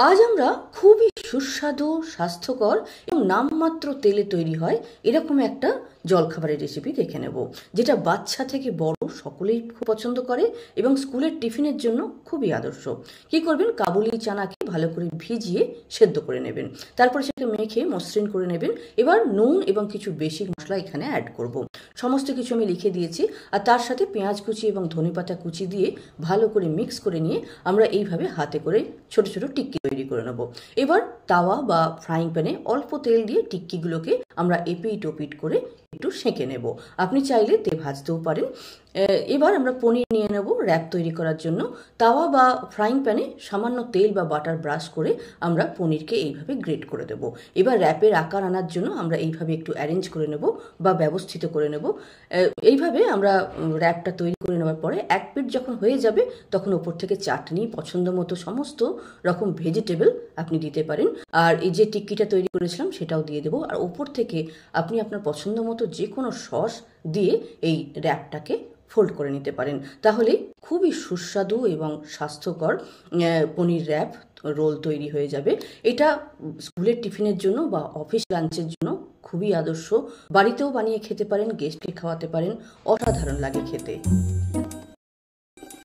আজ আমরা খুবই সুস্বাদু, স্বাস্থ্যকর এবং নামমাত্র তেলে তৈরি হয় এরকম একটা জলখাবারের রেসিপি দেখে নেব, যেটা বাচ্চা থেকে বড় সকলেই খুব পছন্দ করে এবং স্কুলের টিফিনের জন্য খুবই আদর্শ। কি করবেন, কাবুলি চানাকে ভালো করে ভিজিয়ে সেদ্ধ করে নেবেন, তারপরে সেটাকে মেখে মসৃণ করে নেবেন। এবার নুন এবং কিছু বেসিক মশলা এখানে অ্যাড করব। সমস্ত কিছু আমি লিখে দিয়েছি, আর তার সাথে পেঁয়াজ কুচি এবং ধনেপাতা কুচি দিয়ে ভালো করে মিক্স করে নিয়ে আমরা এইভাবে হাতে করে ছোট ছোট টিক্কি তৈরি করে নেব। এবার তাওয়া বা ফ্রাইং প্যানে অল্প তেল দিয়ে টিক্কিগুলোকে আমরা এপিট ওপিট করে একটু সেঁকে নেব। আপনি চাইলে তেল ভাজতেও পারেন। এবার আমরা পনির নিয়ে নেব র্যাপ তৈরি করার জন্য। তাওয়া বা ফ্রাইং প্যানে সামান্য তেল বা বাটার ব্রাশ করে আমরা পনিরকে এইভাবে গ্রেট করে দেব। এবার র্যাপের আকার আনার জন্য আমরা এইভাবে একটু অ্যারেঞ্জ করে নেব বা ব্যবস্থিত করে নেব। এইভাবে আমরা র্যাপটা তৈরি করে নেওয়ার পরে এক পিঠ যখন হয়ে যাবে তখন ওপর থেকে চাটনি, পছন্দ মতো সমস্ত রকম ভেজিটেবল আপনি দিতে পারেন। আর এই যে টিক্কিটা তৈরি করেছিলাম সেটাও দিয়ে দেবো, আর ওপর থেকে আপনি আপনার পছন্দ মতো যে কোনো সস দিয়ে এই র্যাপটাকে ফোল্ড করে নিতে পারেন। তাহলে খুবই সুস্বাদু এবং স্বাস্থ্যকর পনির র্যাপ রোল তৈরি হয়ে যাবে। এটা স্কুলের টিফিনের জন্য বা অফিস লাঞ্চের জন্য খুবই আদর্শ। বাড়িতেও বানিয়ে খেতে পারেন, গেস্টকে খাওয়াতে পারেন, অসাধারণ লাগে খেতে।